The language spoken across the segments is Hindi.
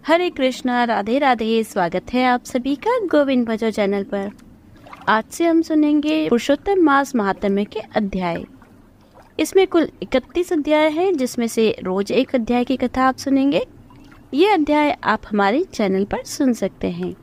हरे कृष्णा, राधे राधे। स्वागत है आप सभी का गोविंद भजो चैनल पर। आज से हम सुनेंगे पुरुषोत्तम मास महात्म्य के अध्याय। इसमें कुल 31 अध्याय हैं, जिसमें से रोज एक अध्याय की कथा आप सुनेंगे। ये अध्याय आप हमारे चैनल पर सुन सकते हैं।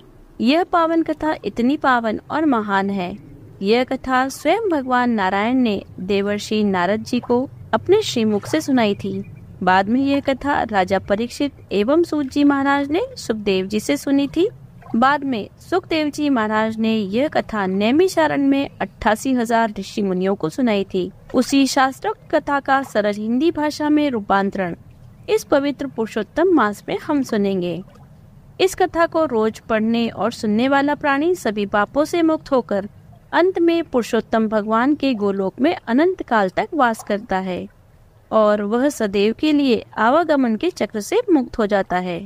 यह पावन कथा इतनी पावन और महान है। यह कथा स्वयं भगवान नारायण ने देवर्षि नारद जी को अपने श्रीमुख से सुनाई थी। बाद में यह कथा राजा परीक्षित एवं सूत जी महाराज ने सुखदेव जी से सुनी थी। बाद में सुखदेव जी महाराज ने यह कथा नैमिषारण्य में 88,000 ऋषि मुनियों को सुनाई थी। उसी शास्त्रोक्त कथा का सरल हिंदी भाषा में रूपांतरण इस पवित्र पुरुषोत्तम मास में हम सुनेंगे। इस कथा को रोज पढ़ने और सुनने वाला प्राणी सभी पापों से मुक्त होकर अंत में पुरुषोत्तम भगवान के गोलोक में अनंत काल तक वास करता है और वह सदैव के लिए आवागमन के चक्र से मुक्त हो जाता है।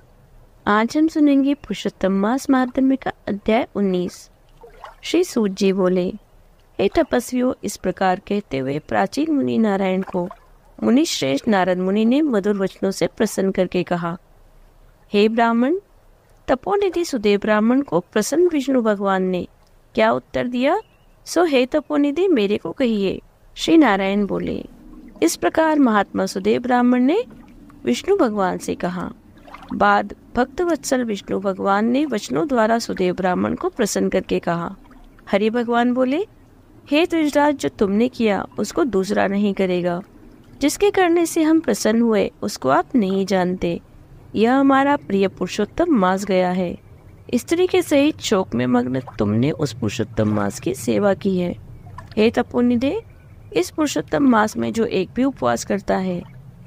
आज हम सुनेंगे पुरुषोत्तम मास महात्म्य का अध्याय 19। श्री सूत जी बोले, हे तपस्वियों, इस प्रकार कहते हुए प्राचीन मुनि नारायण को मुनि श्रेष्ठ नारद मुनि ने मधुर वचनों से प्रसन्न करके कहा, हे ब्राह्मण। तपोनिधि सुदेव ब्राह्मण को प्रसन्न विष्णु भगवान ने क्या उत्तर दिया, सो हे तपोनिधि मेरे को कहिए। श्री नारायण बोले, इस प्रकार महात्मा सुदेव ब्राह्मण ने विष्णु भगवान से कहा। बाद भक्त वत्सल विष्णु भगवान ने वचनों द्वारा सुदेव ब्राह्मण को प्रसन्न करके कहा। हरि भगवान बोले, हे द्विजराज, जो तुमने किया उसको दूसरा नहीं करेगा। जिसके करने से हम प्रसन्न हुए उसको आप नहीं जानते। यह हमारा प्रिय पुरुषोत्तम मास गया है। स्त्री के सहित शोक में मग्न तुमने उस पुरुषोत्तम मास की सेवा की है। हे तपोनिधे, इस पुरुषोत्तम मास में जो एक भी उपवास करता है,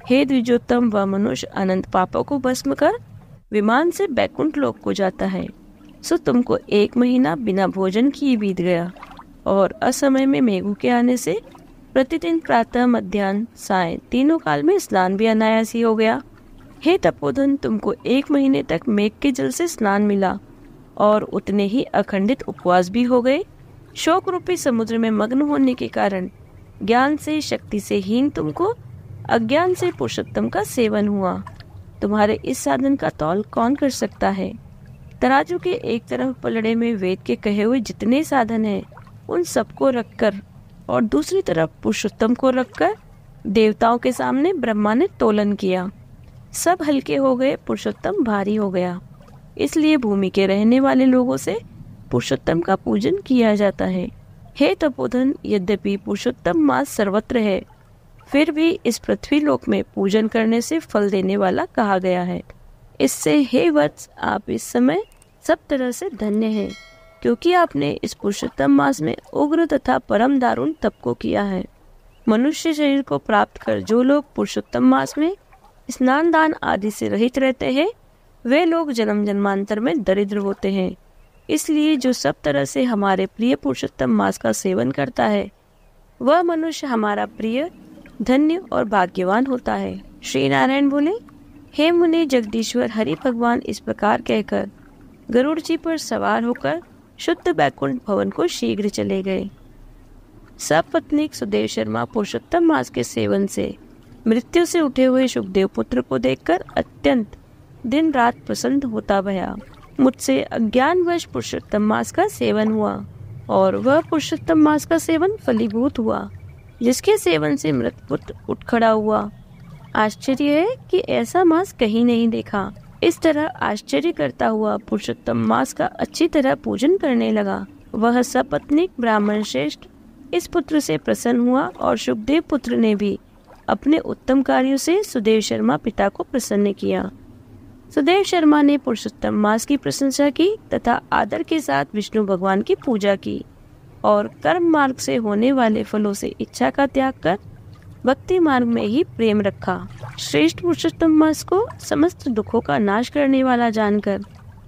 हे द्विजोत्तम, वह मनुष्य अनंत पापों को भस्म कर विमान से बैकुंठ लोक को जाता है। सो तुमको 1 महीना बिना भोजन किए बीत गया और असमय में मेघों के आने से प्रतिदिन प्रातः मध्याह्न साय तीनों काल में स्नान भी अनायास ही हो गया। हे तपोधन, तुमको 1 महीने तक मेघ के जल से स्नान मिला और उतने ही अखंडित उपवास भी हो गए। शोक रूपी समुद्र में मग्न होने के कारण ज्ञान से शक्ति से हीन तुमको अज्ञान से पुरुषोत्तम का सेवन हुआ। तुम्हारे इस साधन का तौल कौन कर सकता है। तराजू के एक तरफ पलड़े में वेद के कहे हुए जितने साधन हैं, उन सबको रखकर और दूसरी तरफ पुरुषोत्तम को रखकर देवताओं के सामने ब्रह्मा ने तोलन किया। सब हल्के हो गए, पुरुषोत्तम भारी हो गया। इसलिए भूमि के रहने वाले लोगों से पुरुषोत्तम का पूजन किया जाता है। हे तपोधन, यद्यपि पुरुषोत्तम मास सर्वत्र है, फिर भी इस पृथ्वी लोक में पूजन करने से फल देने वाला कहा गया है। इससे हे वत्स, आप इस समय सब तरह से धन्य हैं, क्योंकि आपने इस पुरुषोत्तम मास में उग्र तथा परम दारुण तप को किया है। मनुष्य शरीर को प्राप्त कर जो लोग पुरुषोत्तम मास में स्नान दान आदि से रहित रहते हैं, वे लोग जन्म जन्मांतर में दरिद्र होते हैं। इसलिए जो सब तरह से हमारे प्रिय पुरुषोत्तम मास का सेवन करता है, वह मनुष्य हमारा प्रिय, धन्य और भाग्यवान होता है। श्री नारायण बोले, हे मुनि जगदीश्वर, हरि भगवान इस प्रकार कहकर गरुड़ जी पर सवार होकर शुद्ध बैकुंठ भवन को शीघ्र चले गए। सपत्नीक सुदेव शर्मा पुरुषोत्तम मास के सेवन से मृत्यु से उठे हुए सुखदेव पुत्र को देखकर अत्यंत दिन रात प्रसन्न होता भया। मुझसे अज्ञानवश पुरुषोत्तम मास का सेवन हुआ और वह पुरुषोत्तम मास का सेवन फलीभूत हुआ, जिसके सेवन से मृत पुत्र उठ खड़ा हुआ। आश्चर्य है कि ऐसा मास कहीं नहीं देखा। इस तरह आश्चर्य करता हुआ पुरुषोत्तम मास का अच्छी तरह पूजन करने लगा। वह सपत्नीक ब्राह्मण श्रेष्ठ इस पुत्र से प्रसन्न हुआ और सुखदेव पुत्र ने भी अपने उत्तम कार्यों से सुदेव शर्मा पिता को प्रसन्न किया। सुदेव शर्मा ने पुरुषोत्तम मास की प्रशंसा की तथा आदर के साथ विष्णु भगवान की पूजा की और कर्म मार्ग से होने वाले फलों से इच्छा का त्याग कर भक्ति मार्ग में ही प्रेम रखा। श्रेष्ठ पुरुषोत्तम मास को समस्त दुखों का नाश करने वाला जानकर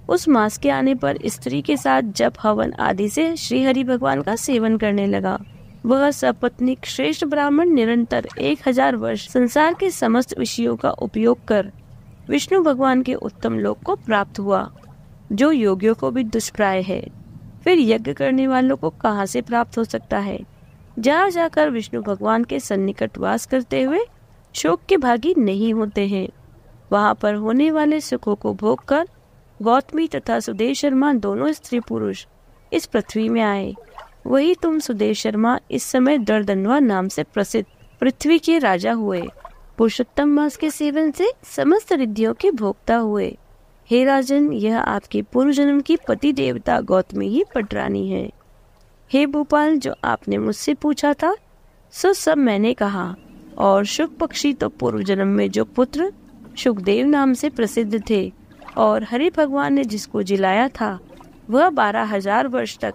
उस मास के आने पर स्त्री के साथ जप हवन आदि से श्री हरि भगवान का सेवन करने लगा। वह सपत्नीक श्रेष्ठ ब्राह्मण निरंतर 1000 वर्ष संसार के समस्त विषयों का उपयोग कर विष्णु भगवान के उत्तम लोक को प्राप्त हुआ, जो योगियों को भी दुष्प्राय है। फिर यज्ञ करने वालों को कहाँ से प्राप्त हो सकता है। जहाँ जाकर विष्णु भगवान के सन्निकट वास करते हुए शोक के भागी नहीं होते हैं। वहां पर होने वाले सुखों को भोग कर गौतमी तथा सुदेव शर्मा दोनों स्त्री पुरुष इस पृथ्वी में आए। वही तुम सुदेव शर्मा इस समय दर्दनवा नाम से प्रसिद्ध पृथ्वी के राजा हुए। पुरुषोत्तम मास के सेवन से समस्त रिद्धियों के भोक्ता हुए। हे राजन, यह आपके पूर्व जन्म की पति देवता गौतमी ही पटरानी है। हे भोपाल, जो आपने मुझसे पूछा था सो सब मैंने कहा। और शुक पक्षी तो पूर्व जन्म में जो पुत्र शुकदेव नाम से प्रसिद्ध थे और हरि भगवान ने जिसको जिलाया था वह 12,000 वर्ष तक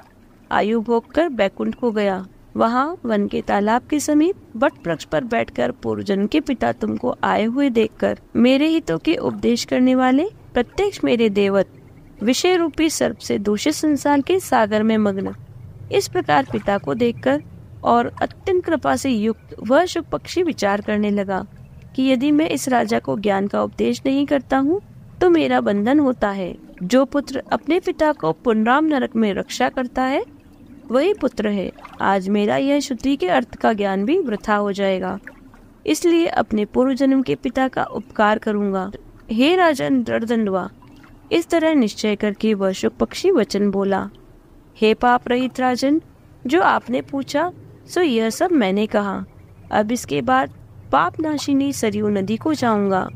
आयु भोग कर बैकुंठ को गया। वहाँ वन के तालाब के समीप वट वृक्ष पर बैठकर पूर्व जन्म के पिता तुमको आए हुए देखकर मेरे हितों के उपदेश करने वाले प्रत्यक्ष मेरे देवत विषय रूपी सर्प से दूषित संसार के सागर में मग्न इस प्रकार पिता को देखकर और अत्यंत कृपा से युक्त वह शुक पक्षी विचार करने लगा कि यदि मैं इस राजा को ज्ञान का उपदेश नहीं करता हूँ तो मेरा बंधन होता है। जो पुत्र अपने पिता को पुनराम नरक में रक्षा करता है वही पुत्र है। आज मेरा यह श्रुति के अर्थ का ज्ञान भी वृथा हो जाएगा, इसलिए अपने पूर्व जन्म के पिता का उपकार करूंगा। हे राजन दर्दनवा, इस तरह निश्चय करके वह शुक पक्षी वचन बोला। हे पाप रहित राजन, जो आपने पूछा सो यह सब मैंने कहा। अब इसके बाद पाप नाशिनी सरयू नदी को जाऊंगा।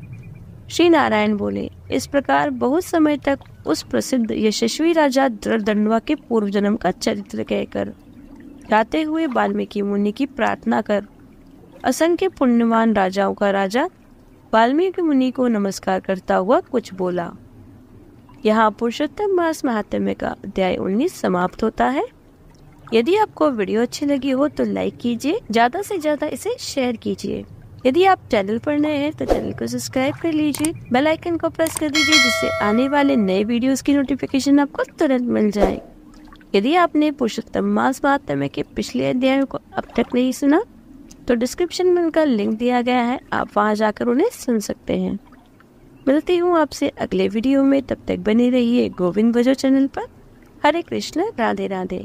श्री नारायण बोले। इस प्रकार बहुत समय तक उस प्रसिद्ध यशस्वी राजा दर्दनवा के पूर्व जन्म का चरित्र कहकर गाते हुए वाल्मीकि मुनि की प्रार्थना कर असंख्य पुण्यवान राजाओं का राजा वाल्मीकि मुनि को नमस्कार करता हुआ कुछ बोला। यहाँ पुरुषोत्तम मास महात्म्य का अध्याय 19 समाप्त होता है। यदि आपको वीडियो अच्छी लगी हो तो लाइक कीजिए, ज्यादा से ज्यादा इसे शेयर कीजिए। यदि आप चैनल पर नए हैं तो चैनल को सब्सक्राइब कर लीजिए, बेल आइकन को प्रेस कर दीजिए जिससे आने वाले नए वीडियोस की नोटिफिकेशन आपको तुरंत मिल जाए। यदि आपने पुरुषोत्तम मास महात्म्य के पिछले अध्यायों को अब तक नहीं सुना तो डिस्क्रिप्शन में उनका लिंक दिया गया है, आप वहां जाकर उन्हें सुन सकते हैं। मिलती हूँ आपसे अगले वीडियो में, तब तक बने रहिए गोविंद भजो चैनल पर। हरे कृष्ण, राधे राधे।